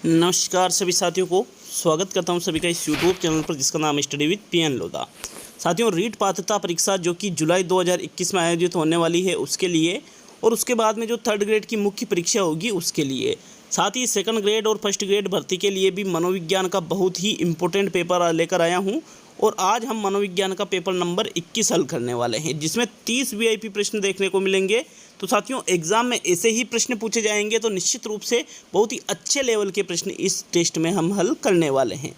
नमस्कार सभी साथियों को स्वागत करता हूं सभी का इस यूट्यूब चैनल पर जिसका नाम है स्टडी विद पीएन लोधा। साथियों, रीट पात्रता परीक्षा जो कि जुलाई 2021 में आयोजित होने वाली है उसके लिए, और उसके बाद में जो थर्ड ग्रेड की मुख्य परीक्षा होगी उसके लिए, साथ ही सेकंड ग्रेड और फर्स्ट ग्रेड भर्ती के लिए भी मनोविज्ञान का बहुत ही इंपॉर्टेंट पेपर लेकर आया हूँ। और आज हम मनोविज्ञान का पेपर नंबर 21 हल करने वाले हैं, जिसमें 30 वीआईपी प्रश्न देखने को मिलेंगे। तो साथियों, एग्जाम में ऐसे ही प्रश्न पूछे जाएंगे तो निश्चित रूप से बहुत ही अच्छे लेवल के प्रश्न इस टेस्ट में हम हल करने वाले हैं।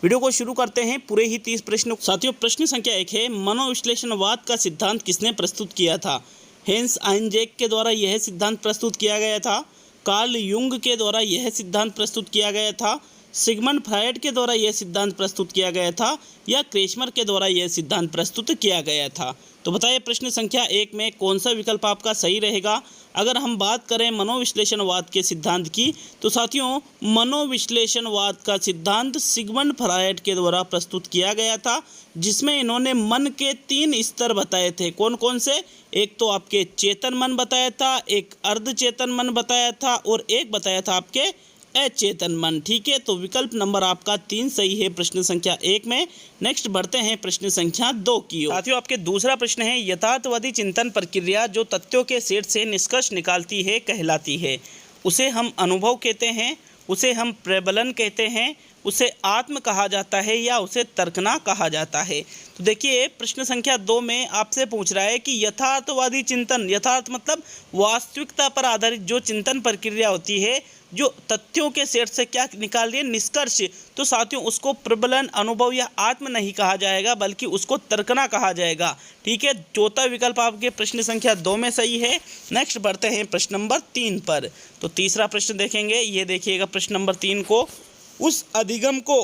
वीडियो को शुरू करते हैं। पूरे ही 30 प्रश्न। साथियों, प्रश्न संख्या 1 है, मनोविश्लेषणवाद का सिद्धांत किसने प्रस्तुत किया था? हेंस आइंजैक के द्वारा यह सिद्धांत प्रस्तुत किया गया था, कार्ल युंग के द्वारा यह सिद्धांत प्रस्तुत किया गया था, सिगमंड फ्रायड के द्वारा यह सिद्धांत प्रस्तुत किया गया था, या क्रेस्मर के द्वारा यह सिद्धांत प्रस्तुत किया गया था? तो बताइए प्रश्न संख्या 1 में कौन सा विकल्प आपका सही रहेगा। अगर हम बात करें मनोविश्लेषणवाद के सिद्धांत की, तो साथियों, मनोविश्लेषणवाद का सिद्धांत सिगमंड फ्रायड के द्वारा प्रस्तुत किया गया था, जिसमें इन्होंने मन के 3 स्तर बताए थे। कौन कौन से? एक तो आपके चेतन मन बताया था, एक अर्धचेतन मन बताया था, और एक बताया था आपके अचेतन मन। ठीक है, तो विकल्प नंबर आपका 3 सही है प्रश्न संख्या 1 में। नेक्स्ट बढ़ते हैं प्रश्न संख्या 2 की ओर। साथियों, आपके दूसरा प्रश्न है, यथार्थवादी चिंतन प्रक्रिया जो तथ्यों के सेट से निष्कर्ष निकालती है कहलाती है। उसे हम अनुभव कहते हैं, उसे हम प्रबलन कहते हैं, उसे आत्म कहा जाता है, या उसे तर्कना कहा जाता है? तो देखिए, प्रश्न संख्या 2 में आपसे पूछ रहा है कि यथार्थवादी चिंतन, यथार्थ मतलब वास्तविकता पर आधारित जो चिंतन प्रक्रिया होती है, जो तथ्यों के सेट से क्या निकाल रही है? निष्कर्ष। तो साथियों, उसको प्रबलन, अनुभव या आत्म नहीं कहा जाएगा, बल्कि उसको तर्कना कहा जाएगा। ठीक है, चौथा विकल्प आपके प्रश्न संख्या 2 में सही है। नेक्स्ट बढ़ते हैं प्रश्न नंबर 3 पर। तो तीसरा प्रश्न देखेंगे, ये देखिएगा प्रश्न नंबर 3 को, उस अधिगम को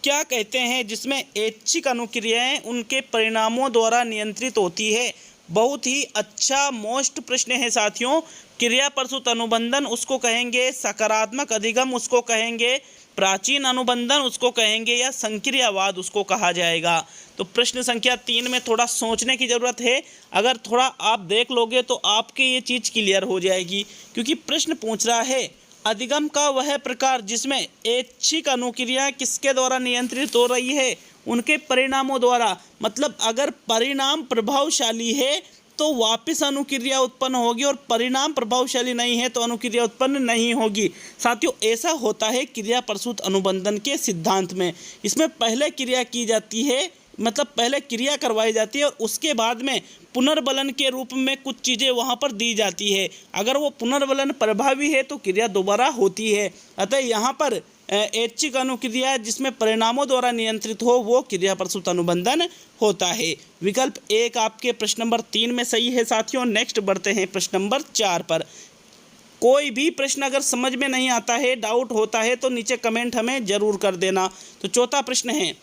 क्या कहते हैं जिसमें ऐच्छिक अनुक्रियाएं उनके परिणामों द्वारा नियंत्रित होती है? बहुत ही अच्छा मोस्ट प्रश्न है साथियों। क्रिया प्रसूत अनुबंधन उसको कहेंगे, सकारात्मक अधिगम उसको कहेंगे, प्राचीन अनुबंधन उसको कहेंगे, या संक्रियावाद उसको कहा जाएगा? तो प्रश्न संख्या 3 में थोड़ा सोचने की ज़रूरत है। अगर थोड़ा आप देख लोगे तो आपके ये चीज़ क्लियर हो जाएगी, क्योंकि प्रश्न पूछ रहा है अधिगम का वह प्रकार जिसमें ऐच्छिक अनुक्रिया किसके द्वारा नियंत्रित हो रही है? उनके परिणामों द्वारा। मतलब अगर परिणाम प्रभावशाली है तो वापस अनुक्रिया उत्पन्न होगी, और परिणाम प्रभावशाली नहीं है तो अनुक्रिया उत्पन्न नहीं होगी। साथियों, ऐसा होता है क्रिया प्रसूत अनुबंधन के सिद्धांत में। इसमें पहले क्रिया की जाती है, मतलब पहले क्रिया करवाई जाती है, और उसके बाद में पुनर्बलन के रूप में कुछ चीज़ें वहाँ पर दी जाती है। अगर वो पुनर्बलन प्रभावी है तो क्रिया दोबारा होती है। अतः यहाँ पर ऐच्छिक अनुक्रिया जिसमें परिणामों द्वारा नियंत्रित हो वो क्रिया प्रसूत अनुबंधन होता है। विकल्प 1 आपके प्रश्न नंबर 3 में सही है साथियों। नेक्स्ट बढ़ते हैं प्रश्न नंबर 4 पर। कोई भी प्रश्न अगर समझ में नहीं आता है, डाउट होता है, तो नीचे कमेंट हमें जरूर कर देना। तो चौथा प्रश्न है,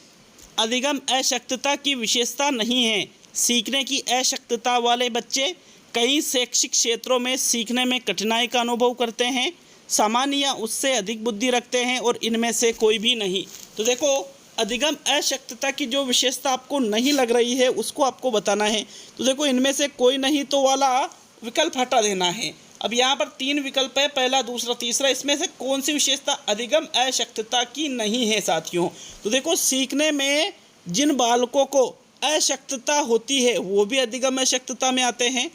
अधिगम अशक्तता की विशेषता नहीं है। सीखने की अशक्तता वाले बच्चे कई शैक्षिक क्षेत्रों में सीखने में कठिनाई का अनुभव करते हैं, सामान्य या उससे अधिक बुद्धि रखते हैं, और इनमें से कोई भी नहीं। तो देखो, अधिगम अशक्तता की जो विशेषता आपको नहीं लग रही है उसको आपको बताना है। तो देखो, इनमें से कोई नहीं तो वाला विकल्प हटा देना है। अब यहाँ पर 3 विकल्प है, पहला, दूसरा, तीसरा। इसमें से कौन सी विशेषता अधिगम अशक्तता की नहीं है साथियों? तो देखो, सीखने में जिन बालकों को अशक्तता होती है वो भी अधिगम अशक्तता में आते हैं।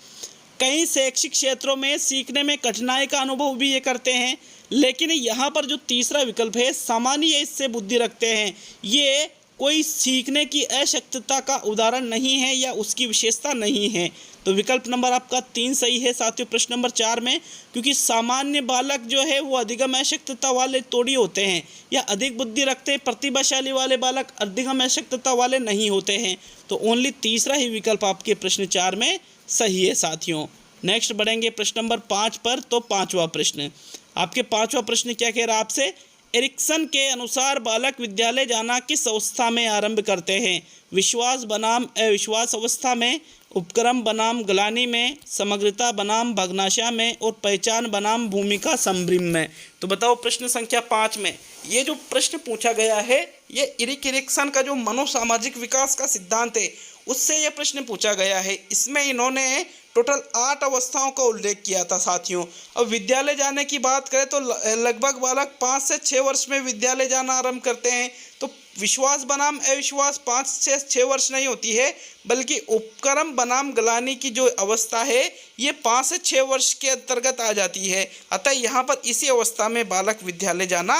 कई शैक्षिक क्षेत्रों में सीखने में कठिनाई का अनुभव भी ये करते हैं। लेकिन यहाँ पर जो तीसरा विकल्प है, सामान्य इससे बुद्धि रखते हैं, ये कोई सीखने की अशक्तता का उदाहरण नहीं है या उसकी विशेषता नहीं है। तो विकल्प नंबर आपका 3 सही है साथियों प्रश्न नंबर 4 में, क्योंकि सामान्य बालक जो है वो अधिगम अशक्तता वाले थोड़ी होते हैं, या अधिक बुद्धि रखते हैं। प्रतिभाशाली वाले बालक अधिगम अशक्तता वाले नहीं होते हैं। तो ओनली तीसरा ही विकल्प आपके प्रश्न 4 में सही है साथियों। नेक्स्ट बढ़ेंगे प्रश्न नंबर 5 पर। तो 5वां प्रश्न, आपके 5वां प्रश्न क्या कह रहा है आपसे? एरिक्सन के अनुसार बालक विद्यालय जाना किस अवस्था में आरंभ करते हैं? विश्वास बनाम अविश्वास अवस्था में, उपक्रम बनाम ग्लानि में, समग्रता बनाम भग्नाशय में, और पहचान बनाम भूमिका संभ्रम में? तो बताओ प्रश्न संख्या 5 में ये जो प्रश्न पूछा गया है, ये इरिक एरिक्सन का जो मनोसामाजिक विकास का सिद्धांत है उससे ये प्रश्न पूछा गया है। इसमें इन्होंने टोटल 8 अवस्थाओं का उल्लेख किया था साथियों। अब विद्यालय जाने की बात करें तो लगभग बालक 5 से 6 वर्ष में विद्यालय जाना आरंभ करते हैं। तो विश्वास बनाम अविश्वास 5 से 6 वर्ष नहीं होती है, बल्कि उपक्रम बनाम ग्लानि की जो अवस्था है ये 5 से 6 वर्ष के अंतर्गत आ जाती है। अतः यहाँ पर इसी अवस्था में बालक विद्यालय जाना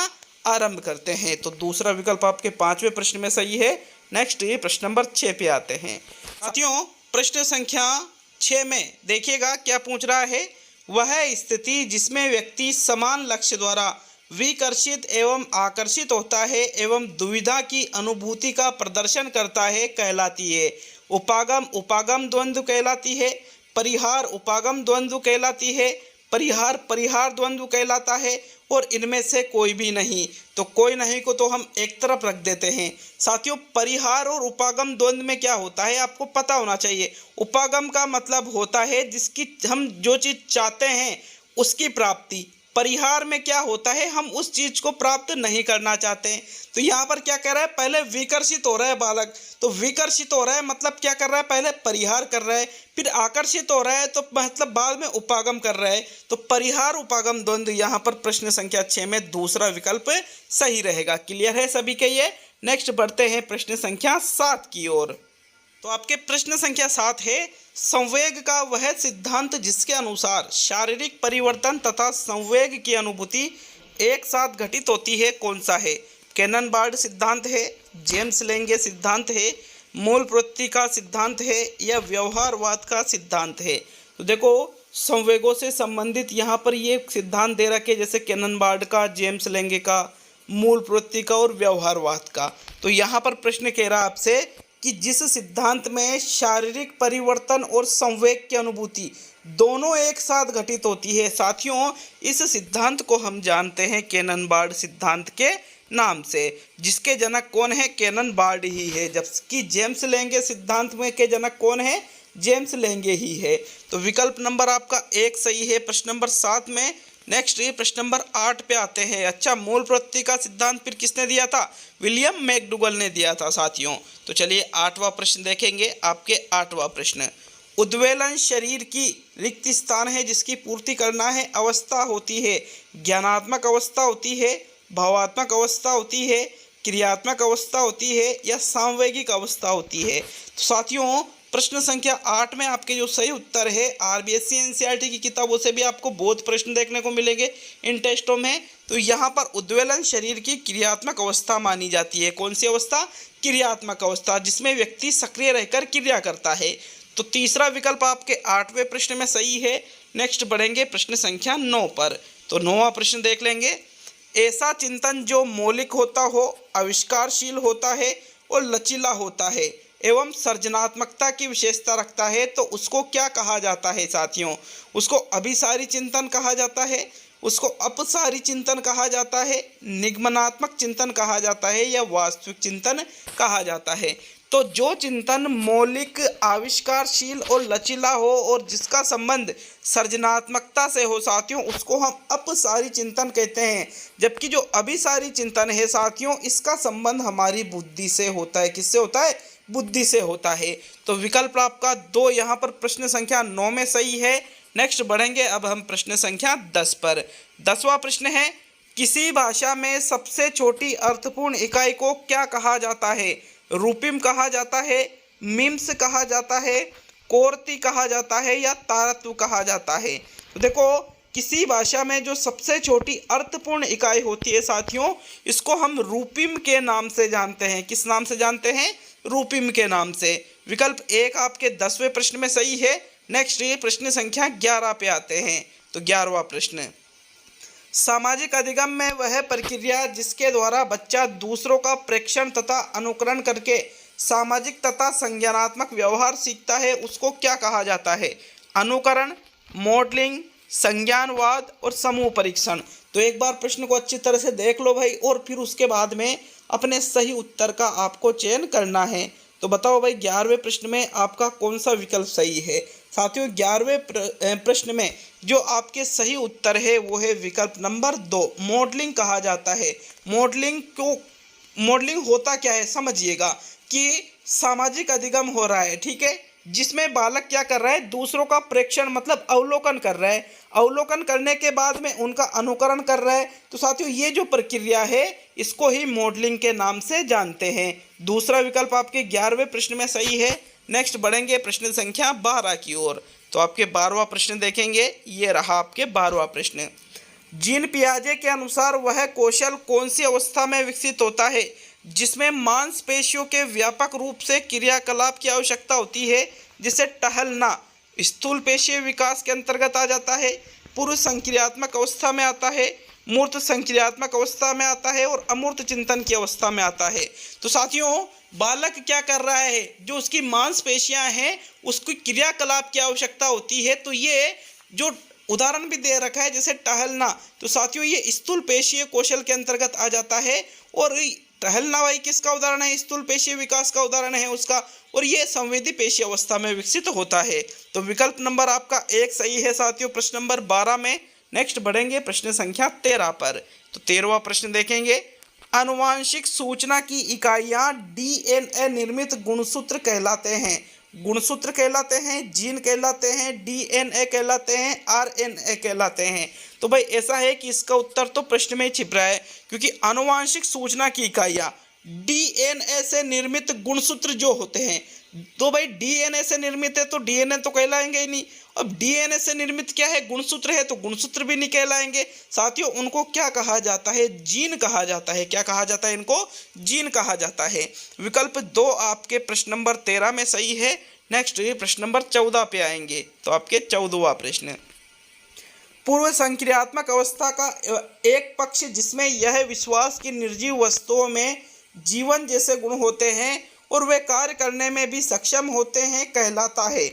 आरंभ करते हैं। तो दूसरा विकल्प आपके 5वें प्रश्न में सही है। नेक्स्ट ये प्रश्न नंबर 6 पे आते हैं साथियों। प्रश्न संख्या 6 में देखिएगा क्या पूछ रहा है। वह स्थिति जिसमें व्यक्ति समान लक्ष्य द्वारा विकर्षित एवं आकर्षित होता है एवं दुविधा की अनुभूति का प्रदर्शन करता है कहलाती है। उपागम उपागम द्वंद्व कहलाती है, परिहार उपागम द्वंद्व कहलाती है, परिहार परिहार द्वंद्व कहलाता है, और इनमें से कोई भी नहीं। तो कोई नहीं को तो हम एक तरफ रख देते हैं साथियों। परिहार और उपागम द्वंद्व में क्या होता है आपको पता होना चाहिए। उपागम का मतलब होता है जिसकी हम जो चीज़ चाहते हैं उसकी प्राप्ति। परिहार में क्या होता है, हम उस चीज को प्राप्त नहीं करना चाहते हैं। तो यहाँ पर क्या कर रहा है, पहले विकर्षित हो रहा है बालक, तो विकर्षित हो रहा है मतलब क्या कर रहा है, पहले परिहार कर रहा है, फिर आकर्षित हो रहा है तो मतलब बाद में उपागम कर रहा है। तो परिहार उपागम द्वंद्व यहाँ पर प्रश्न संख्या 6 में दूसरा विकल्प सही रहेगा। क्लियर है सभी के ये। नेक्स्ट बढ़ते हैं प्रश्न संख्या 7 की ओर। तो आपके प्रश्न संख्या 7 है, संवेग का वह सिद्धांत जिसके अनुसार शारीरिक परिवर्तन तथा संवेग की अनुभूति एक साथ घटित होती है कौन सा है। कैनन-बार्ड सिद्धांत है, जेम्स लेंगे सिद्धांत है, मूल प्रवृत्ति का सिद्धांत है, या व्यवहारवाद का सिद्धांत है। तो देखो संवेगों से संबंधित यहाँ पर ये सिद्धांत दे रखे, जैसे कैनन-बार्ड का, जेम्स लेंगे का, मूल प्रवृत्ति का और व्यवहारवाद का। तो यहाँ पर प्रश्न कह रहा है आपसे कि जिस सिद्धांत में शारीरिक परिवर्तन और संवेग की अनुभूति दोनों एक साथ घटित होती है साथियों, इस सिद्धांत को हम जानते हैं कैनन-बार्ड सिद्धांत के नाम से, जिसके जनक कौन है, कैनन-बार्ड ही है। जबकि जेम्स लेंगे सिद्धांत में के जनक कौन है, जेम्स लेंगे ही है। तो विकल्प नंबर आपका 1 सही है प्रश्न नंबर 7 में। नेक्स्ट ये प्रश्न नंबर 8 पे आते हैं। अच्छा, मूल प्रवृत्ति का सिद्धांत फिर किसने दिया था, विलियम मैकडूगल ने दिया था साथियों। तो चलिए 8वां प्रश्न देखेंगे। आपके 8वां प्रश्न, उद्वेलन शरीर की रिक्त स्थान है जिसकी पूर्ति करना है, अवस्था होती है, ज्ञानात्मक अवस्था होती है, भावात्मक अवस्था होती है, क्रियात्मक अवस्था होती है, या सांवेगिक अवस्था होती है। तो साथियों प्रश्न संख्या 8 में आपके जो सही उत्तर है, आरबीएससी एनसीईआरटी की किताबों से भी आपको बहुत प्रश्न देखने को मिलेंगे इन टेस्टों में। तो यहाँ पर उद्वेलन शरीर की क्रियात्मक अवस्था मानी जाती है। कौन सी अवस्था, क्रियात्मक अवस्था, जिसमें व्यक्ति सक्रिय रहकर क्रिया करता है। तो तीसरा विकल्प आपके 8वें प्रश्न में सही है। नेक्स्ट बढ़ेंगे प्रश्न संख्या 9 पर। तो 9वां प्रश्न देख लेंगे। ऐसा चिंतन जो मौलिक होता हो, आविष्कारशील होता है और लचीला होता है एवं सृजनात्मकता की विशेषता रखता है, तो उसको क्या कहा जाता है साथियों। उसको अभिसारी चिंतन कहा जाता है, उसको अपसारी चिंतन कहा जाता है, निगमनात्मक चिंतन कहा जाता है, या वास्तविक चिंतन कहा जाता है। तो जो चिंतन मौलिक, आविष्कारशील और लचीला हो और जिसका संबंध सृजनात्मकता से हो साथियों, उसको हम अपसारी चिंतन कहते हैं। जबकि जो अभिसारी चिंतन है साथियों, इसका संबंध हमारी बुद्धि से होता है। किससे होता है, बुद्धि से होता है। तो विकल्प आपका 2 यहाँ पर प्रश्न संख्या 9 में सही है। नेक्स्ट बढ़ेंगे अब हम प्रश्न संख्या 10 पर। 10वां प्रश्न है, किसी भाषा में सबसे छोटी अर्थपूर्ण इकाई को क्या कहा जाता है। रूपिम कहा जाता है, मिम्स कहा जाता है, कोर्ती कहा जाता है, या तारत्व कहा जाता है। तो देखो किसी भाषा में जो सबसे छोटी अर्थपूर्ण इकाई होती है साथियों, इसको हम रूपिम के नाम से जानते हैं। किस नाम से जानते हैं, रूपिम के नाम से। विकल्प 1 आपके 10वें प्रश्न में सही है। नेक्स्ट ये प्रश्न संख्या 11 पे आते हैं। तो 11वां प्रश्न, सामाजिक अधिगम में वह प्रक्रिया जिसके द्वारा बच्चा दूसरों का प्रेक्षण तथा अनुकरण करके सामाजिक तथा संज्ञानात्मक व्यवहार सीखता है, उसको क्या कहा जाता है। अनुकरण, मॉडलिंग, संज्ञानवाद और समूह परीक्षण। तो एक बार प्रश्न को अच्छी तरह से देख लो भाई, और फिर उसके बाद में अपने सही उत्तर का आपको चयन करना है। तो बताओ भाई 11वें प्रश्न में आपका कौन सा विकल्प सही है। साथियों 11वें प्रश्न में जो आपके सही उत्तर है वो है विकल्प नंबर 2, मॉडलिंग कहा जाता है। मॉडलिंग होता क्या है समझिएगा, कि सामाजिक अधिगम हो रहा है, ठीक है, जिसमें बालक क्या कर रहा है, दूसरों का प्रेक्षण मतलब अवलोकन कर रहा है, अवलोकन करने के बाद में उनका अनुकरण कर रहा है। तो साथियों ये जो प्रक्रिया है इसको ही मॉडलिंग के नाम से जानते हैं। दूसरा विकल्प आपके 11वें प्रश्न में सही है। नेक्स्ट बढ़ेंगे प्रश्न संख्या 12 की ओर। तो आपके 12वां प्रश्न देखेंगे, ये रहा आपके 12वां प्रश्न। जीन पियाजे के अनुसार वह कौशल कौन सी अवस्था में विकसित होता है जिसमें मांसपेशियों के व्यापक रूप से क्रियाकलाप की आवश्यकता होती है, जिसे टहलना स्थूल पेशीय विकास के अंतर्गत आ जाता है, पूर्व संक्रियात्मक अवस्था में आता है, मूर्त संक्रियात्मक अवस्था में आता है और अमूर्त चिंतन की अवस्था में आता है। तो साथियों बालक क्या कर रहा है, जो उसकी मांसपेशियां हैं उसकी क्रियाकलाप की आवश्यकता होती है। तो ये जो उदाहरण भी दे रखा है जैसे टहलना, तो साथियों ये स्थूल पेशीय कौशल के अंतर्गत आ जाता है। और टहलना भाई किसका उदाहरण है, स्थूल पेशीय विकास का उदाहरण है उसका, और ये संवेदी पेशीय अवस्था में विकसित होता है। तो विकल्प नंबर आपका 1 सही है साथियों प्रश्न नंबर 12 में। नेक्स्ट बढ़ेंगे प्रश्न संख्या 13 पर। तो 13वां प्रश्न देखेंगे, आनुवांशिक सूचना की इकाइयां डीएनए निर्मित गुणसूत्र कहलाते हैं। गुणसूत्र कहलाते हैं, जीन कहलाते हैं, डीएनए कहलाते हैं, आरएनए कहलाते हैं। तो भाई ऐसा है कि इसका उत्तर तो प्रश्न में ही छिप रहा है, क्योंकि आनुवांशिक सूचना की इकाइयां डीएनए से निर्मित गुणसूत्र जो होते हैं, तो भाई डीएनए से निर्मित है तो डीएनए तो कहलाएंगे ही नहीं। अब डीएनए से निर्मित क्या है, गुणसूत्र है, तो गुणसूत्र भी नहीं कहलाएंगे साथियों। उनको क्या कहा जाता है, जीन कहा जाता है। क्या कहा जाता है, इनको जीन कहा जाता है। विकल्प 2 आपके प्रश्न नंबर 13 में सही है। नेक्स्ट प्रश्न नंबर 14 पे आएंगे। तो आपके 14वां प्रश्न, पूर्व संक्रियात्मक अवस्था का एक पक्ष जिसमें यह विश्वास की निर्जीव वस्तुओं में जीवन जैसे गुण होते हैं और वे कार्य करने में भी सक्षम होते हैं कहलाता है।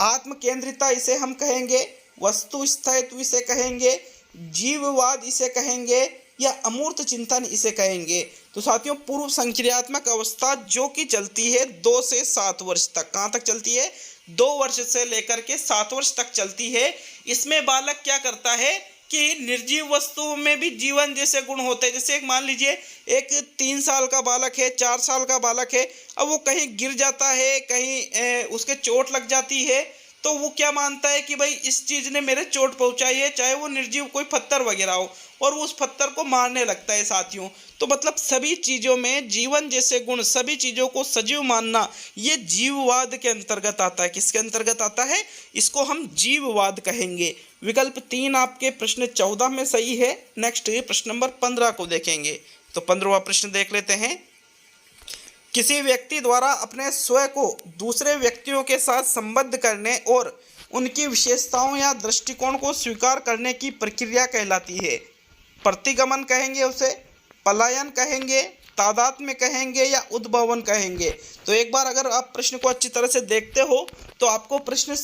आत्म केंद्रिता इसे हम कहेंगे, वस्तु स्थायित्व इसे कहेंगे, जीववाद इसे कहेंगे, या अमूर्त चिंतन इसे कहेंगे। तो साथियों पूर्व संक्रियात्मक अवस्था जो कि चलती है 2 से 7 वर्ष तक। कहाँ तक चलती है, 2 वर्ष से लेकर के 7 वर्ष तक चलती है। इसमें बालक क्या करता है कि निर्जीव वस्तुओं में भी जीवन जैसे गुण होते हैं। जैसे एक मान लीजिए एक 3 साल का बालक है, 4 साल का बालक है, अब वो कहीं गिर जाता है, कहीं उसके चोट लग जाती है, तो वो क्या मानता है कि भाई इस चीज़ ने मेरे चोट पहुंचाई है, चाहे वो निर्जीव कोई पत्थर वगैरह हो, और वो उस पत्थर को मारने लगता है साथियों। तो मतलब सभी चीज़ों में जीवन जैसे गुण, सभी चीज़ों को सजीव मानना, ये जीववाद के अंतर्गत आता है। किसके अंतर्गत आता है, इसको हम जीववाद कहेंगे। विकल्प 3 आपके प्रश्न 14 में सही है। नेक्स्ट प्रश्न नंबर 15 को देखेंगे। तो 15वां प्रश्न देख लेते हैं, किसी व्यक्ति द्वारा अपने स्वयं को दूसरे व्यक्तियों के साथ संबद्ध करने और उनकी विशेषताओं या दृष्टिकोण को स्वीकार करने की प्रक्रिया कहलाती है। प्रतिगमन कहेंगे उसे, पलायन कहेंगे, तादात्म्य कहेंगे, या उद्भवन कहेंगे। तो एक बार अगर आप प्रश्न को अच्छी तरह से देखते हो तो आपको प्रश्न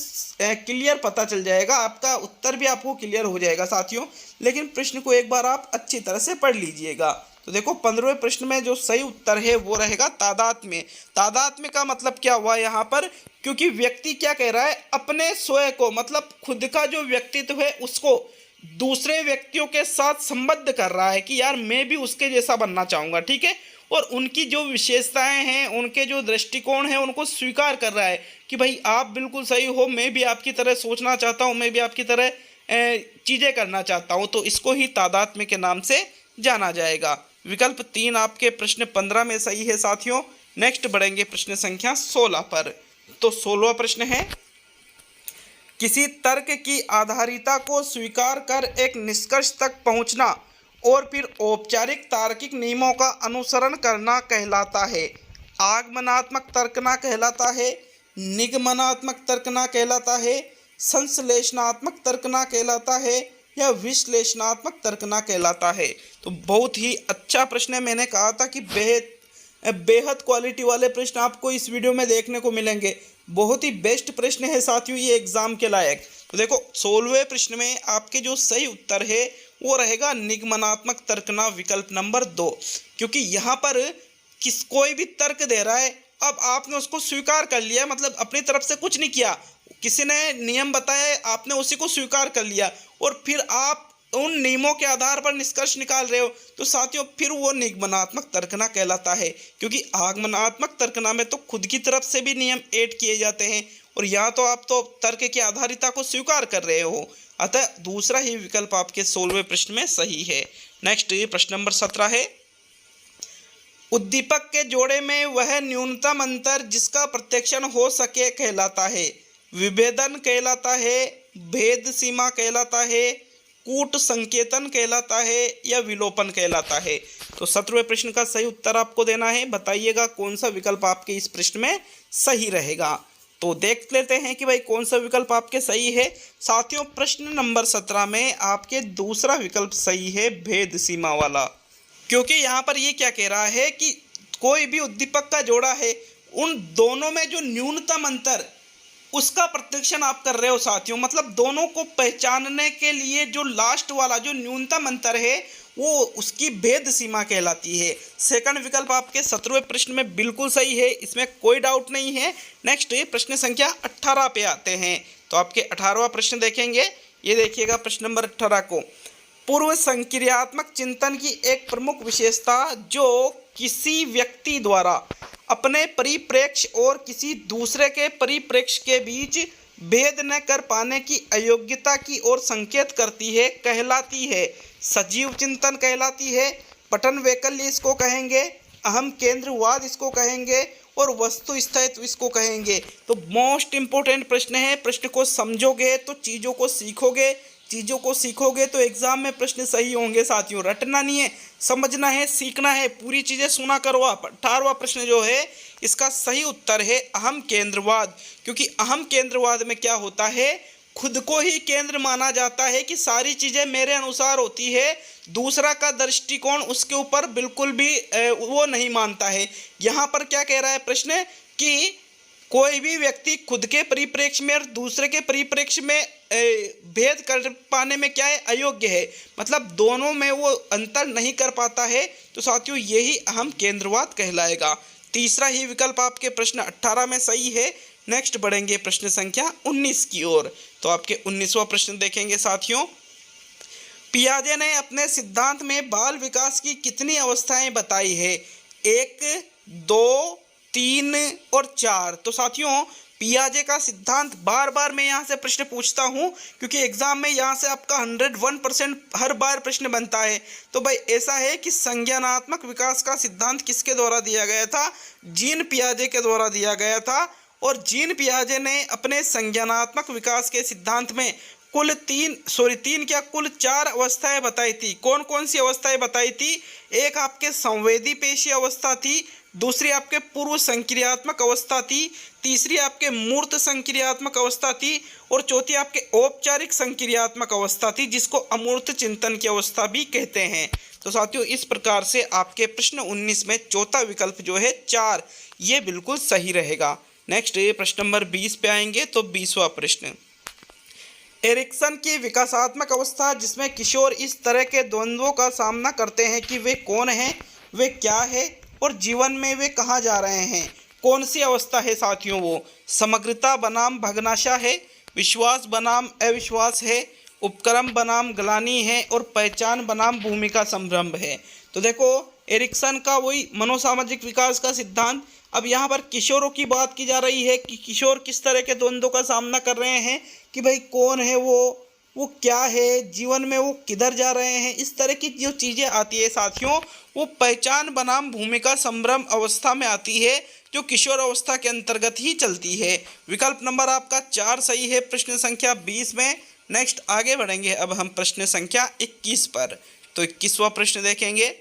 क्लियर पता चल जाएगा, आपका उत्तर भी आपको क्लियर हो जाएगा साथियों। लेकिन प्रश्न को एक बार आप अच्छी तरह से पढ़ लीजिएगा। तो देखो 15वें प्रश्न में जो सही उत्तर है वो रहेगा तादात्म्य। तादात्म्य का मतलब क्या हुआ यहाँ पर, क्योंकि व्यक्ति क्या कह रहा है, अपने स्वयं को मतलब खुद का जो व्यक्तित्व है उसको दूसरे व्यक्तियों के साथ संबद्ध कर रहा है कि यार मैं भी उसके जैसा बनना चाहूँगा, ठीक है। और उनकी जो विशेषताएं हैं, उनके जो दृष्टिकोण हैं, उनको स्वीकार कर रहा है कि भाई आप बिल्कुल सही हो, मैं भी आपकी तरह सोचना चाहता हूँ, मैं भी आपकी तरह चीज़ें करना चाहता हूँ। तो इसको ही तादात्म्य के नाम से जाना जाएगा। विकल्प 3 आपके प्रश्न 15 में सही है साथियों। नेक्स्ट बढ़ेंगे प्रश्न संख्या 16 पर। तो 16वां प्रश्न है, किसी तर्क की आधारिता को स्वीकार कर एक निष्कर्ष तक पहुंचना और फिर औपचारिक तार्किक नियमों का अनुसरण करना कहलाता है। आगमनात्मक तर्कना कहलाता है, निगमनात्मक तर्कना कहलाता है, संश्लेषणात्मक तर्कना कहलाता है, या विश्लेषणात्मक तर्कना कहलाता है। तो बहुत ही अच्छा प्रश्न है। मैंने कहा था कि बेहद क्वालिटी वाले प्रश्न आपको इस वीडियो में देखने को मिलेंगे। बहुत ही बेस्ट प्रश्न है साथियों ये एग्जाम के लायक। तो देखो 16वें प्रश्न में आपके जो सही उत्तर है वो रहेगा निगमनात्मक तर्कना, विकल्प नंबर 2। क्योंकि यहाँ पर कोई भी तर्क दे रहा है, अब आपने उसको स्वीकार कर लिया, मतलब अपनी तरफ से कुछ नहीं किया, किसी ने नियम बताया, आपने उसी को स्वीकार कर लिया और फिर आप उन नियमों के आधार पर निष्कर्ष निकाल रहे हो तो साथियों फिर वो निगमनात्मक तर्कना कहलाता है, क्योंकि आगमनात्मक तर्कना में तो खुद की तरफ से भी नियम ऐड किए जाते हैं और यहाँ तो आप तो तर्क की आधारिता को स्वीकार कर रहे हो। अतः दूसरा ही विकल्प आपके 16वें प्रश्न में सही है। नेक्स्ट प्रश्न नंबर 17 है, उद्दीपक के जोड़े में वह न्यूनतम अंतर जिसका प्रत्यक्षण हो सके कहलाता है। विभेदन कहलाता है, भेद सीमा कहलाता है, कूट संकेतन कहलाता है या विलोपन कहलाता है। तो 17वें प्रश्न का सही उत्तर आपको देना है। बताइएगा कौन सा विकल्प आपके इस प्रश्न में सही रहेगा। तो देख लेते हैं कि भाई कौन सा विकल्प आपके सही है। साथियों प्रश्न नंबर 17 में आपके दूसरा विकल्प सही है, भेद सीमा वाला, क्योंकि यहाँ पर ये क्या कह रहा है कि कोई भी उद्दीपक का जोड़ा है, उन दोनों में जो न्यूनतम अंतर उसका प्रत्यक्षण आप कर रहे हो साथियों। मतलब दोनों को पहचानने के लिए जो लास्ट वाला जो न्यूनतम अंतर है वो उसकी भेद सीमा कहलाती है। सेकंड विकल्प आपके 17वें प्रश्न में बिल्कुल सही है, इसमें कोई डाउट नहीं है। नेक्स्ट प्रश्न संख्या 18 पे आते हैं। तो आपके 18वां प्रश्न देखेंगे, ये देखिएगा प्रश्न नंबर 18 को। पूर्व संक्रियात्मक चिंतन की एक प्रमुख विशेषता जो किसी व्यक्ति द्वारा अपने परिप्रेक्ष्य और किसी दूसरे के परिप्रेक्ष्य के बीच भेद न कर पाने की अयोग्यता की ओर संकेत करती है कहलाती है सजीव चिंतन कहलाती है। पठन वैकल्य इसको कहेंगे, अहम केंद्रवाद इसको कहेंगे और वस्तु स्थायित्व इसको कहेंगे। तो मोस्ट इंपोर्टेंट प्रश्न है। प्रश्न को समझोगे तो चीज़ों को सीखोगे, चीज़ों को सीखोगे तो एग्जाम में प्रश्न सही होंगे साथियों। रटना नहीं है, समझना है, सीखना है, पूरी चीज़ें सुना करो आप। 18वां प्रश्न जो है इसका सही उत्तर है अहम केंद्रवाद, क्योंकि अहम केंद्रवाद में क्या होता है, खुद को ही केंद्र माना जाता है कि सारी चीज़ें मेरे अनुसार होती है, दूसरा का दृष्टिकोण उसके ऊपर बिल्कुल भी वो नहीं मानता है। यहाँ पर क्या कह रहा है प्रश्न कि कोई भी व्यक्ति खुद के परिप्रेक्ष्य में और दूसरे के परिप्रेक्ष्य में भेद कर पाने में क्या है, अयोग्य है। मतलब दोनों में वो अंतर नहीं कर पाता है। तो साथियों यही अहम केंद्रवाद कहलाएगा। तीसरा ही विकल्प आपके प्रश्न 18 में सही है। नेक्स्ट बढ़ेंगे प्रश्न संख्या 19 की ओर। तो आपके 19वां प्रश्न देखेंगे साथियों। पियाजे ने अपने सिद्धांत में बाल विकास की कितनी अवस्थाएं बताई है, 1, 2, 3 और 4। तो साथियों पियाजे का सिद्धांत बार बार मैं यहाँ से प्रश्न पूछता हूँ, क्योंकि एग्जाम में यहाँ से आपका 101% हर बार प्रश्न बनता है। तो भाई ऐसा है कि संज्ञानात्मक विकास का सिद्धांत किसके द्वारा दिया गया था, जीन पियाजे के द्वारा दिया गया था। और जीन पियाजे ने अपने संज्ञानात्मक विकास के सिद्धांत में कुल कुल 4 अवस्थाएं बताई थी। कौन कौन सी अवस्थाएं बताई थी, एक आपके संवेदी पेशी अवस्था थी, दूसरी आपके पूर्व संक्रियात्मक अवस्था थी, तीसरी आपके मूर्त संक्रियात्मक अवस्था थी और चौथी आपके औपचारिक संक्रियात्मक अवस्था थी, जिसको अमूर्त चिंतन की अवस्था भी कहते हैं। तो साथियों इस प्रकार से आपके प्रश्न 19 में चौथा विकल्प जो है 4, ये बिल्कुल सही रहेगा। नेक्स्ट प्रश्न नंबर 20 पे आएंगे। तो 20वां प्रश्न, एरिक्सन की विकासात्मक अवस्था जिसमें किशोर इस तरह के द्वंद्वों का सामना करते हैं कि वे कौन हैं, वे क्या है और जीवन में वे कहाँ जा रहे हैं, कौन सी अवस्था है साथियों, वो समग्रता बनाम भग्नाशा है, विश्वास बनाम अविश्वास है, उपक्रम बनाम ग्लानि है और पहचान बनाम भूमिका संभ्रम है। तो देखो एरिक्सन का वही मनोसामाजिक विकास का सिद्धांत। अब यहाँ पर किशोरों की बात की जा रही है कि किशोर किस तरह के द्वंद्वों का सामना कर रहे हैं, कि भाई कौन है वो क्या है, जीवन में वो किधर जा रहे हैं। इस तरह की जो चीज़ें आती है साथियों वो पहचान बनाम भूमिका संभ्रम अवस्था में आती है, जो किशोर अवस्था के अंतर्गत ही चलती है। विकल्प नंबर आपका 4 सही है प्रश्न संख्या 20 में। नेक्स्ट आगे बढ़ेंगे अब हम प्रश्न संख्या 21 पर। तो 21वां प्रश्न देखेंगे।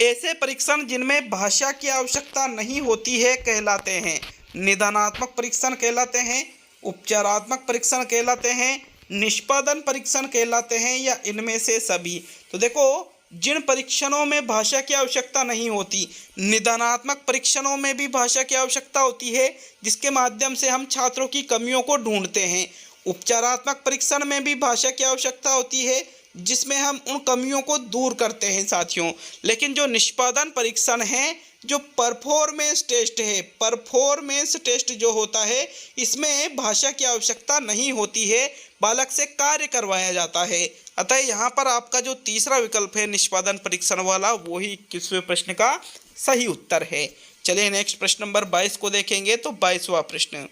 ऐसे परीक्षण जिनमें भाषा की आवश्यकता नहीं होती है कहलाते हैं, निदानात्मक परीक्षण कहलाते हैं, उपचारात्मक परीक्षण कहलाते हैं, निष्पादन परीक्षण कहलाते हैं या इनमें से सभी। तो देखो जिन परीक्षणों में भाषा की आवश्यकता नहीं होती, निदानात्मक परीक्षणों में भी भाषा की आवश्यकता होती है, जिसके माध्यम से हम छात्रों की कमियों को ढूंढते हैं। उपचारात्मक परीक्षण में भी भाषा की आवश्यकता होती है, जिसमें हम उन कमियों को दूर करते हैं साथियों। लेकिन जो निष्पादन परीक्षण है, जो परफॉर्मेंस टेस्ट है, परफॉर्मेंस टेस्ट जो होता है, इसमें भाषा की आवश्यकता नहीं होती है, बालक से कार्य करवाया जाता है। अतः यहाँ पर आपका जो तीसरा विकल्प है निष्पादन परीक्षण वाला, वो ही 21वें प्रश्न का सही उत्तर है। चलिए नेक्स्ट प्रश्न नंबर 22 को देखेंगे। तो 22वां प्रश्न,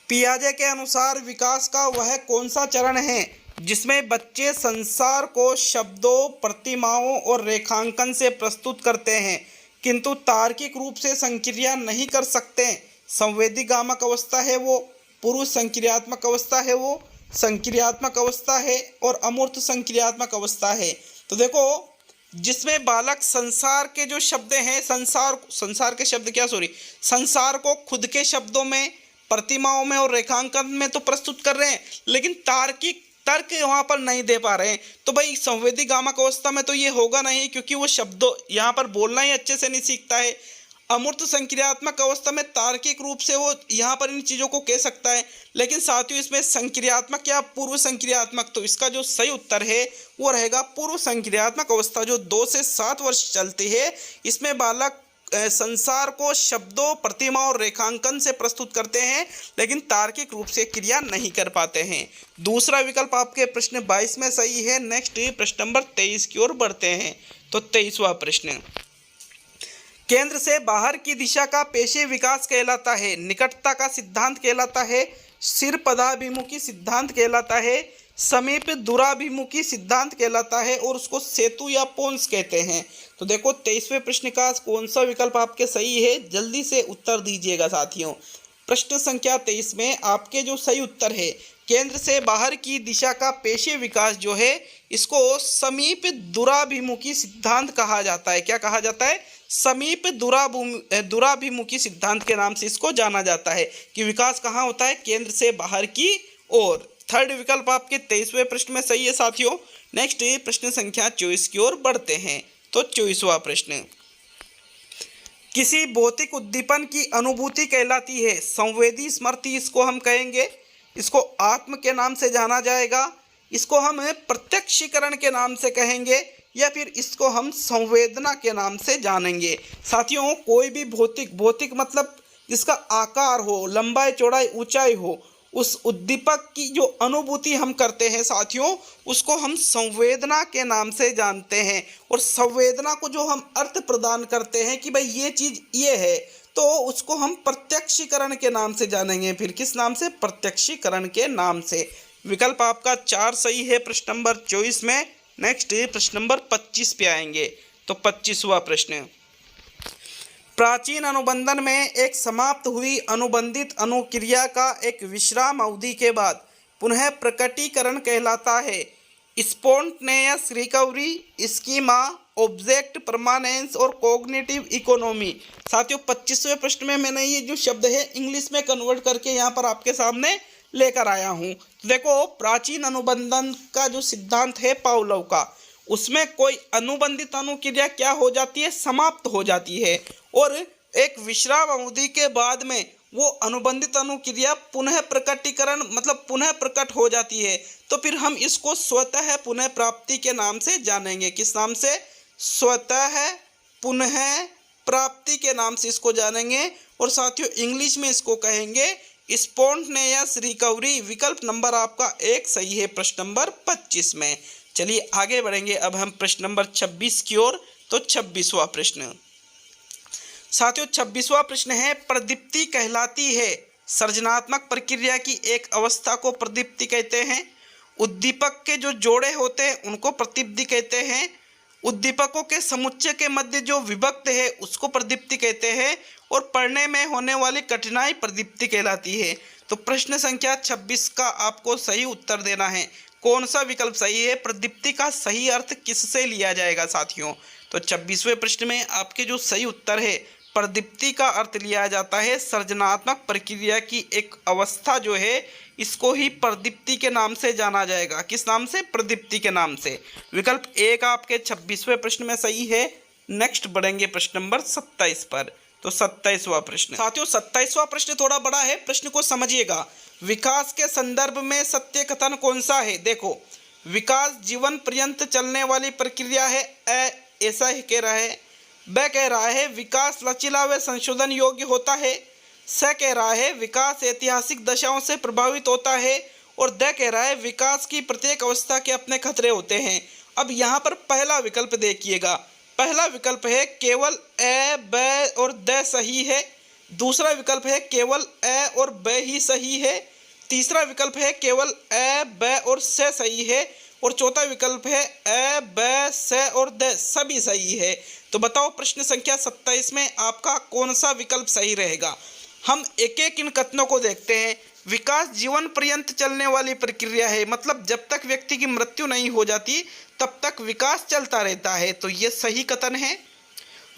पियाजे के अनुसार विकास का वह कौन सा चरण है जिसमें बच्चे संसार को शब्दों, प्रतिमाओं और रेखांकन से प्रस्तुत करते हैं किंतु तार्किक रूप से संक्रिया नहीं कर सकते? संवेदीगामक अवस्था है वो, पूर्व संक्रियात्मक अवस्था है वो, संक्रियात्मक अवस्था है और अमूर्त संक्रियात्मक अवस्था है। तो देखो, जिसमें बालक संसार के जो शब्द हैं, संसार के शब्द क्या संसार को खुद के शब्दों में, प्रतिमाओं में और रेखांकन में तो प्रस्तुत कर रहे हैं, लेकिन तार्किक तर्क वहाँ पर नहीं दे पा रहे हैं। तो भाई संवेदीगामक अवस्था में तो ये होगा नहीं, क्योंकि वो शब्दों यहाँ पर बोलना ही अच्छे से नहीं सीखता है। अमूर्त संक्रियात्मक अवस्था में तार्किक रूप से वो यहाँ पर इन चीज़ों को कह सकता है, लेकिन साथियों इसमें संक्रियात्मक या पूर्व संक्रियात्मक, तो इसका जो सही उत्तर है वो रहेगा पूर्व संक्रियात्मक अवस्था, जो 2 से 7 वर्ष चलती है। इसमें बालक संसार को शब्दों, प्रतिमा और रेखांकन से प्रस्तुत करते हैं, लेकिन तार्किक रूप से क्रिया नहीं कर पाते हैं। दूसरा विकल्प आपके प्रश्न 22 में सही है। नेक्स्ट प्रश्न नंबर 23 की ओर बढ़ते हैं। तो 23वां प्रश्न, केंद्र से बाहर की दिशा का पेशीय विकास कहलाता है, निकटता का सिद्धांत कहलाता है, सिर पदाभिमुखी सिद्धांत कहलाता है, समीप दूराभिमुखी सिद्धांत कहलाता है और उसको सेतु या पोन्स कहते हैं। तो देखो 23वें प्रश्न का कौन सा विकल्प आपके सही है, जल्दी से उत्तर दीजिएगा साथियों। प्रश्न संख्या 23 में आपके जो सही उत्तर है, केंद्र से बाहर की दिशा का पेशीय विकास जो है, इसको समीप दूराभिमुखी सिद्धांत कहा जाता है। क्या कहा जाता है? समीप दूराभिमुखी सिद्धांत के नाम से इसको जाना जाता है कि विकास कहाँ होता है? केंद्र से बाहर की ओर। थर्ड विकल्प आपके 23वें प्रश्न में सही है साथियों। नेक्स्ट प्रश्न संख्या 24 की ओर बढ़ते हैं। तो 24वां प्रश्न, किसी भौतिक उद्दीपन की अनुभूति कहलाती है संवेदी स्मृति, इसको हम कहेंगे, इसको आत्म के नाम से जाना जाएगा, इसको हम प्रत्यक्षीकरण के नाम से कहेंगे, या फिर इसको हम संवेदना के नाम से जानेंगे। साथियों कोई भी भौतिक मतलब जिसका आकार हो, लंबाई, चौड़ाई, ऊंचाई हो, उस उद्दीपक की जो अनुभूति हम करते हैं साथियों, उसको हम संवेदना के नाम से जानते हैं। और संवेदना को जो हम अर्थ प्रदान करते हैं कि भाई ये चीज़ ये है, तो उसको हम प्रत्यक्षीकरण के नाम से जानेंगे। फिर किस नाम से? प्रत्यक्षीकरण के नाम से। विकल्प आपका 4 सही है प्रश्न नंबर 24 में। नेक्स्ट प्रश्न नंबर 25 पे आएंगे। तो 25वां प्रश्न, प्राचीन अनुबंधन में एक समाप्त हुई अनुबंधित अनुक्रिया का एक विश्राम अवधि के बाद पुनः प्रकटीकरण कहलाता है spontaneous recovery, schema, object permanence और कॉग्निटिव इकोनॉमी। साथियों 25वें प्रश्न में मैंने ये जो शब्द है इंग्लिश में कन्वर्ट करके यहाँ पर आपके सामने लेकर आया हूँ। तो देखो, प्राचीन अनुबंधन का जो सिद्धांत है पावलोव का, उसमें कोई अनुबंधित अनुक्रिया क्या हो जाती है? समाप्त हो जाती है, और एक विश्राम अवधि के बाद में वो अनुबंधित अनुक्रिया पुनः प्रकटीकरण मतलब पुनः प्रकट हो जाती है। तो फिर हम इसको स्वतः पुनः प्राप्ति के नाम से जानेंगे। किस नाम से? स्वतः पुनः प्राप्ति के नाम से इसको जानेंगे। और साथियों इंग्लिश में इसको कहेंगे स्पॉन्टेनियस रिकवरी। विकल्प नंबर आपका 1 सही है प्रश्न नंबर 25 में। चलिए आगे बढ़ेंगे अब हम प्रश्न नंबर 26 की ओर। तो 26वां प्रश्न साथियों, 26वां प्रश्न है, प्रदीप्ति कहलाती है सृजनात्मक प्रक्रिया की एक अवस्था को प्रदीप्ति कहते हैं। उद्दीपक के जो जोड़े होते हैं उनको प्रदीप्ति कहते हैं। उद्दीपकों के समुच्चय के मध्य जो विभक्त है उसको प्रदीप्ति कहते हैं। और पढ़ने में होने वाली कठिनाई प्रदीप्ति कहलाती है। तो प्रश्न संख्या 26 का आपको सही उत्तर देना है। कौन सा विकल्प सही है? प्रदीप्ति का सही अर्थ किससे लिया जाएगा साथियों? तो 26वें प्रश्न में आपके जो सही उत्तर है, प्रदीप्ति का अर्थ लिया जाता है सृजनात्मक प्रक्रिया की एक अवस्था जो है, इसको ही प्रदीप्ति के नाम से जाना जाएगा। किस नाम से? प्रदीप्ति के नाम से। विकल्प 1 आपके 26वें प्रश्न में सही है। नेक्स्ट बढ़ेंगे प्रश्न नंबर 27 पर। तो 27वां प्रश्न साथियों, 27वां प्रश्न थोड़ा बड़ा है, प्रश्न को समझिएगा। विकास के संदर्भ में सत्य कथन कौन सा है? देखो, विकास जीवन पर्यंत चलने वाली प्रक्रिया है, ऐसा ही कह रहा है। ब कह रहा है विकास लचीला व संशोधन योग्य होता है। स कह रहा है विकास ऐतिहासिक दशाओं से प्रभावित होता है। और द कह रहा है विकास की प्रत्येक अवस्था के अपने खतरे होते हैं। अब यहाँ पर पहला विकल्प देखिएगा, पहला विकल्प है केवल ए ब और द सही है। दूसरा विकल्प है केवल ए और ब ही सही है। तीसरा विकल्प है केवल ए ब और स सही है। और चौथा विकल्प है ए ब स और द सभी सही है। तो बताओ प्रश्न संख्या 27 में आपका कौन सा विकल्प सही रहेगा। हम एक एक इन कथनों को देखते हैं। विकास जीवन पर्यंत चलने वाली प्रक्रिया है, मतलब जब तक व्यक्ति की मृत्यु नहीं हो जाती तब तक विकास चलता रहता है, तो ये सही कथन है।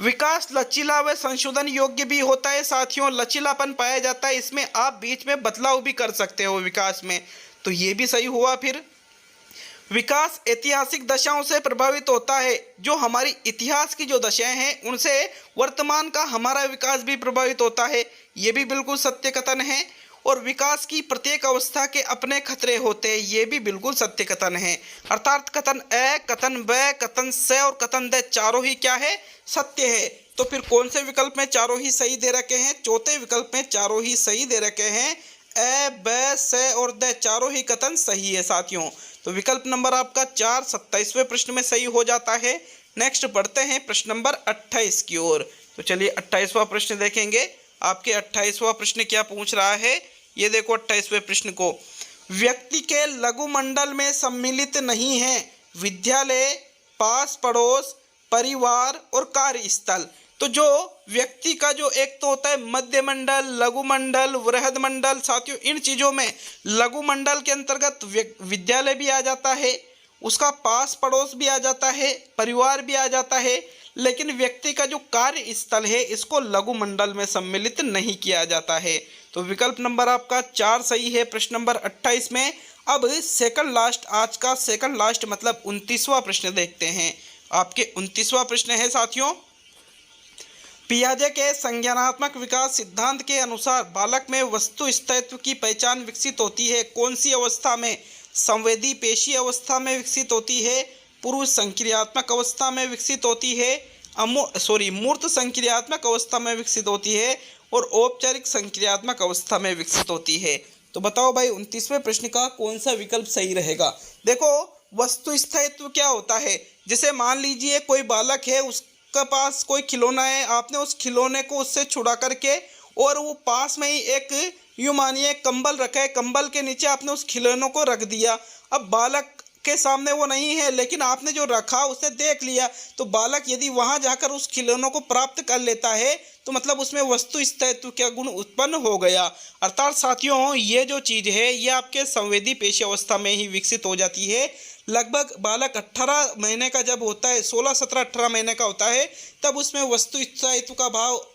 विकास लचीला व संशोधन योग्य भी होता है साथियों, लचीलापन पाया जाता है, इसमें आप बीच में बदलाव भी कर सकते हो विकास में, तो ये भी सही हुआ। फिर विकास ऐतिहासिक दशाओं से प्रभावित होता है, जो हमारी इतिहास की जो दशाएं हैं उनसे वर्तमान का हमारा विकास भी प्रभावित होता है, ये भी बिल्कुल सत्य कथन है। और विकास की प्रत्येक अवस्था के अपने खतरे होते हैं, ये भी बिल्कुल सत्य कथन है। अर्थात कथन ए, कथन ब, कथन स और कथन द चारों ही क्या है, सत्य है। तो फिर कौन से विकल्प में चारों ही सही दे रखे हैं, चौथे विकल्प में चारों ही सही दे रखे हैं, ए ब स और द चारों ही कथन सही है साथियों। तो विकल्प नंबर आपका 4 27वें प्रश्न में सही हो जाता है। नेक्स्ट बढ़ते हैं प्रश्न नंबर 28 की ओर। तो चलिए 28वां प्रश्न देखेंगे। आपके 28वां प्रश्न क्या पूछ रहा है, ये देखो 28वें प्रश्न को। व्यक्ति के लघु मंडल में सम्मिलित नहीं है विद्यालय, पास पड़ोस, परिवार और कार्यस्थल। तो जो व्यक्ति का जो एक तो होता है मध्य मंडल, लघु मंडल, वृहद मंडल, साथियों इन चीज़ों में लघु मंडल के अंतर्गत विद्यालय भी आ जाता है, उसका पास पड़ोस भी आ जाता है, परिवार भी आ जाता है, लेकिन व्यक्ति का जो कार्य स्थल है इसको लघु मंडल में सम्मिलित नहीं किया जाता है। तो विकल्प नंबर आपका 4 सही है प्रश्न नंबर 28 में। अब सेकंड लास्ट, आज का सेकंड लास्ट मतलब 29वां प्रश्न देखते हैं। आपके 29वां प्रश्न है साथियों, पियाजे के संज्ञानात्मक विकास सिद्धांत के अनुसार बालक में वस्तु स्थायित्व की पहचान विकसित होती है कौन सी अवस्था में, संवेदी पेशी अवस्था में विकसित होती है, पूर्व संक्रियात्मक अवस्था में विकसित होती है, मूर्त संक्रियात्मक अवस्था में विकसित होती है और औपचारिक संक्रियात्मक अवस्था में विकसित होती है। तो बताओ भाई 29वें प्रश्न का कौन सा विकल्प सही रहेगा। देखो वस्तु स्थायित्व क्या होता है, जैसे मान लीजिए कोई बालक है, उसके पास कोई खिलौना है, आपने उस खिलौने को उससे छुड़ा करके और वो पास में ही एक यूँ मानिए कंबल रखा है, कंबल के नीचे आपने उस खिलौनों को रख दिया। अब बालक के सामने वो नहीं है, लेकिन आपने जो रखा उसने देख लिया, तो बालक यदि वहां जाकर उस खिलौनों को प्राप्त कर लेता है तो मतलब उसमें वस्तु स्थायित्व का गुण उत्पन्न हो गया। अर्थात साथियों ये जो चीज़ है ये आपके संवेदी पेशी अवस्था में ही विकसित हो जाती है। लगभग बालक 18 महीने का जब होता है, 16 17 18 महीने का होता है, तब उसमें वस्तु स्थायित्व का भाव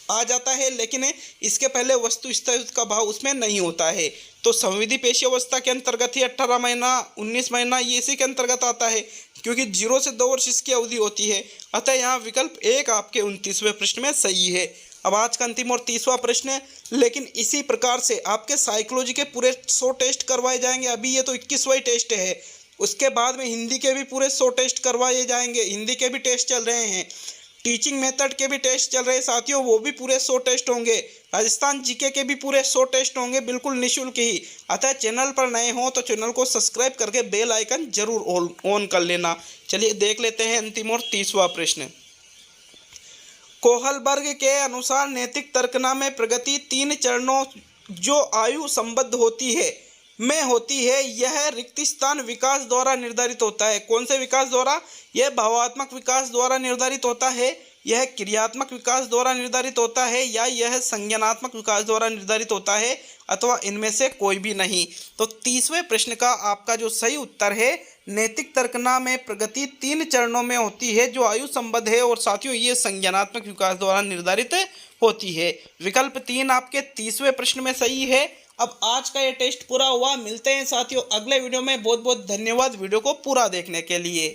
आ जाता है, लेकिन इसके पहले वस्तु स्थायित्व का भाव उसमें नहीं होता है। तो संवेदी पेशी अवस्था के अंतर्गत ही 18 महीना 19 महीना ये इसी के अंतर्गत आता है, क्योंकि 0 से 2 वर्ष इसकी अवधि होती है। अतः यहाँ विकल्प 1 आपके 29वें प्रश्न में सही है। अब आज का अंतिम और 30वां प्रश्न है, लेकिन इसी प्रकार से आपके साइकोलॉजी के पूरे 100 टेस्ट करवाए जाएंगे। अभी ये तो 21वां टेस्ट है, उसके बाद में हिंदी के भी पूरे 100 टेस्ट करवाए जाएंगे। हिंदी के भी टेस्ट चल रहे हैं, टीचिंग मेथड के भी टेस्ट चल रहे हैं साथियों, वो भी पूरे 100 टेस्ट होंगे। राजस्थान जीके के भी पूरे 100 टेस्ट होंगे, बिल्कुल निःशुल्क ही। अतः चैनल पर नए हो तो चैनल को सब्सक्राइब करके बेल आइकन जरूर ऑन कर लेना। चलिए देख लेते हैं अंतिम और 30वां प्रश्न। कोहलबर्ग के अनुसार नैतिक तर्कना में प्रगति 3 चरणों जो आयु संबद्ध होती है में होती है। यह रिक्त स्थान विकास द्वारा निर्धारित होता है। कौन से विकास द्वारा? यह भावात्मक विकास द्वारा निर्धारित होता है, यह क्रियात्मक विकास द्वारा निर्धारित होता है, या यह संज्ञानात्मक विकास द्वारा निर्धारित होता है, अथवा इनमें से कोई भी नहीं। तो 30वें प्रश्न का आपका जो सही उत्तर है, नैतिक तर्कना में प्रगति 3 चरणों में होती है जो आयु संबद्ध है, और साथियों ये संज्ञानात्मक विकास द्वारा निर्धारित होती है। विकल्प 3 आपके 30वें प्रश्न में सही है। अब आज का ये टेस्ट पूरा हुआ। मिलते हैं साथियों अगले वीडियो में। बहुत बहुत धन्यवाद वीडियो को पूरा देखने के लिए।